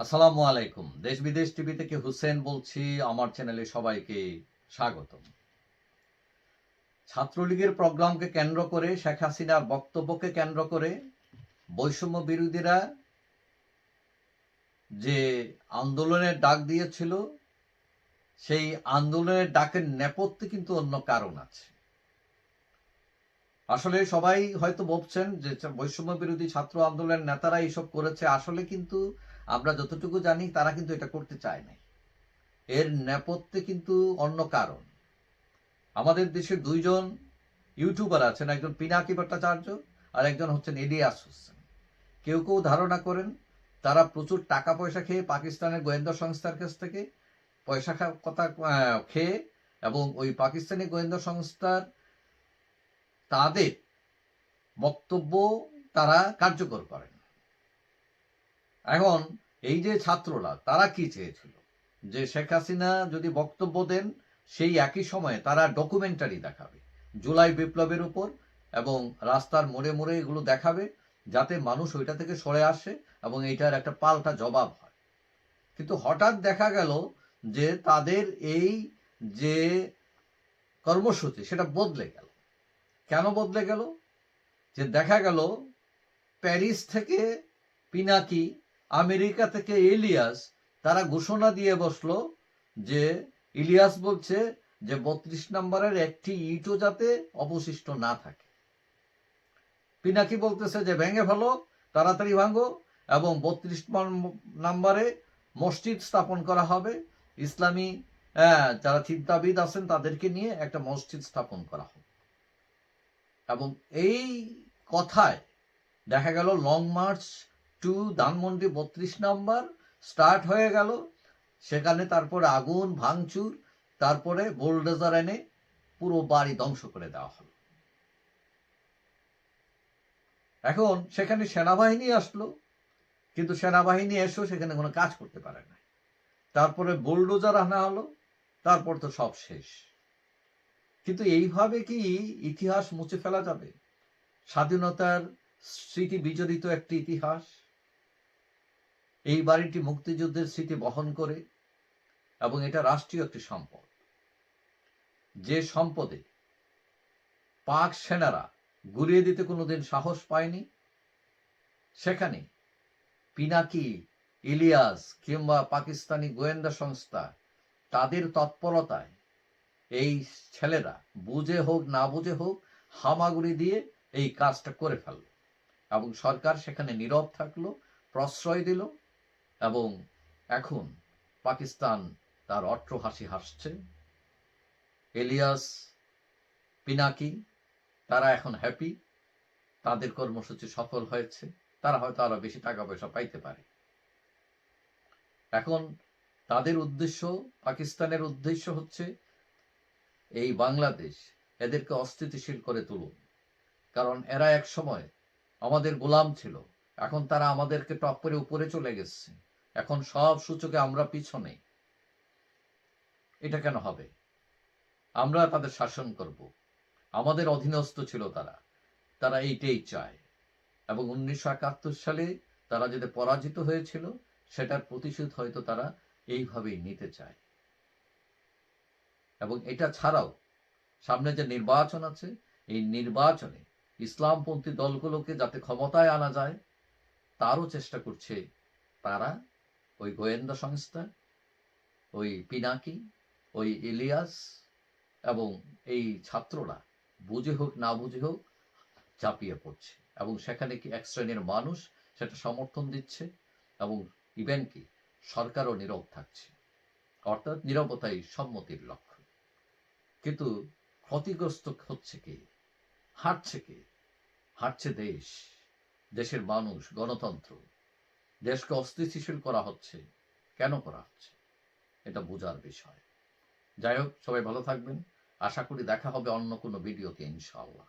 আসসালামু আলাইকুম। দেশ বিদেশ টিভি থেকে হুসেন বলছি। আমার চ্যানেলে সবাইকে স্বাগতম। ছাত্রলীগের প্রোগ্রামকে কেন্দ্র করে, শেখ হাসিনার বক্তব্যকে কেন্দ্র করে বৈষম্য বিরোধীরা যে আন্দোলনের ডাক দিয়েছিল, সেই আন্দোলনের ডাকের নেপথ্যে কিন্তু অন্য কারণ আছে। আসলে সবাই হয়তো ভাবছেন যে বৈষম্য বিরোধী ছাত্র আন্দোলনের নেতারা এইসব করেছে। আসলে কিন্তু আমরা যতটুকু জানি তারা কিন্তু এটা করতে চায় নাই। এর নেপথ্যে কিন্তু অন্য কারণ। আমাদের দেশে দুইজন ইউটিউবার আছেন, একজন পিনাকি ভট্টাচার্য আর একজন হচ্ছেন ইলিয়াস হোসেন। কেউ কেউ ধারণা করেন তারা প্রচুর টাকা পয়সা খেয়ে পাকিস্তানের গোয়েন্দা সংস্থার কাছ থেকে পয়সা কথা খেয়ে এবং ওই পাকিস্তানি গোয়েন্দা সংস্থার তাদের বক্তব্য তারা কার্যকর করেন। এখন এই যে ছাত্ররা, তারা কি চেয়েছিল যে শেখ হাসিনা যদি বক্তব্য দেন সেই একই সময়ে তারা ডকুমেন্টারি দেখাবে জুলাই বিপ্লবের উপর, এবং রাস্তার মোড়ে মোড়ে এগুলো দেখাবে যাতে মানুষ ওইটা থেকে সরে আসে এবং এইটার একটা পাল্টা জবাব হয়। কিন্তু হঠাৎ দেখা গেল যে তাদের এই যে কর্মসূচি সেটা বদলে গেল। কেন বদলে গেল? যে দেখা গেল প্যারিস থেকে পিনাকি, আমেরিকা থেকে ইলিয়াস, তারা ঘোষণা দিয়ে বসলো যে ইলিয়াস বলছে যে ৩২ নম্বরের একটি ইটও যাতে অবশিষ্ট না থাকে। পিনাকি বলতেছে যে ভেঙে ফেলো, তাড়াতাড়ি ভাঙো, এবং ৩২ নম্বরে মসজিদ স্থাপন করা হবে। ইসলামী যারা চিন্তাবিদ আছেন তাদেরকে নিয়ে একটা মসজিদ স্থাপন করা হবে। এবং এই কথায় দেখা গেল লং মার্চ টু ধানমন্ডি ৩২ নম্বর স্টার্ট হয়ে গেল। সেখানে তারপরে আগুন ভাঙচুর, তারপরে বোলডোজার এনে পুরো বাড়ি ধ্বংস করে দেওয়া হলো। এখন সেখানে সেনাবাহিনী আসলো, কিন্তু সেনাবাহিনী এসেও সেখানে কোনো কাজ করতে পারে না। তারপরে বোলডোজার আনা হলো, তারপর তো সব শেষ। কিন্তু এইভাবে কি ইতিহাস মুছে ফেলা যাবে? স্বাধীনতার স্মৃতি বিজড়িত একটি ইতিহাস। এই বাড়িটি মুক্তিযুদ্ধের স্মৃতি বহন করে এবং এটা রাষ্ট্রীয় একটি সম্পদ। যে সম্পদে পাক সেনারা গুড়িয়ে দিতে কোনোদিন সাহস পায়নি, সেখানে পিনাকি, ইলিয়াস কিংবা পাকিস্তানি গোয়েন্দা সংস্থা তাদের তৎপরতায় এই ছেলেরা বুঝে হোক না বুঝে হোক হামাগুড়ি দিয়ে এই কাজটা করে ফেলল, এবং সরকার সেখানে নীরব থাকলো, প্রশ্রয় দিল, এবং এখন পাকিস্তান তার অট্টহাসি হাসছে। ইলিয়াস, পিনাকি তারা এখন হ্যাপি, তাদের কর্মসূচি সফল হয়েছে, তারা হয়তো আরো বেশি টাকা পয়সা পাইতে পারে। এখন তাদের উদ্দেশ্য, পাকিস্তানের উদ্দেশ্য হচ্ছে এই বাংলাদেশ এদেরকে অস্থিতিশীল করে তুলুন। কারণ এরা এক সময় আমাদের গোলাম ছিল, এখন তারা আমাদেরকে টক্করে উপরে চলে গেছে, এখন সব সূচকে আমরা পিছনে। এটা কেন হবে? আমরা তাদের শাসন করব, আমাদের অধীনস্থ ছিল তারা, তারা এইটাই চায়। এবং 1971 সালে তারা যেটা পরাজিত হয়েছিল সেটার প্রতিশোধ হয়তো তারা এইভাবেই নিতে চায়। এবং এটা ছাড়াও সামনে যে নির্বাচন আছে, এই নির্বাচনে ইসলামপন্থী দলগুলোকে যাতে ক্ষমতায় আনা যায় তারও চেষ্টা করছে তারা, ওই গোয়েন্দা সংস্থা, ওই পিনাকি, ওই ইলিয়াস এবং এই ছাত্ররা বুঝে হোক না বুঝে হোক চাপিয়ে পড়ছে। এবং সেখানে কি এক শ্রেণীর মানুষ সেটা সমর্থন দিচ্ছে, এবং ইভেন কি সরকারও নীরব থাকছে। অর্থাৎ নীরবতাই সম্মতির লক্ষ্য। কিন্তু ক্ষতিগ্রস্ত হচ্ছে কে? হারছে কে? হারছে দেশ, দেশের মানুষ, গণতন্ত্র। দেশকে অস্থিতিশীল করা হচ্ছে। কেন করা হচ্ছে? এটা বোঝার বিষয়। যাই হোক, সবাই ভালো থাকবেন। আশা করি দেখা হবে অন্য কোনো ভিডিওতে, ইনশাআল্লাহ।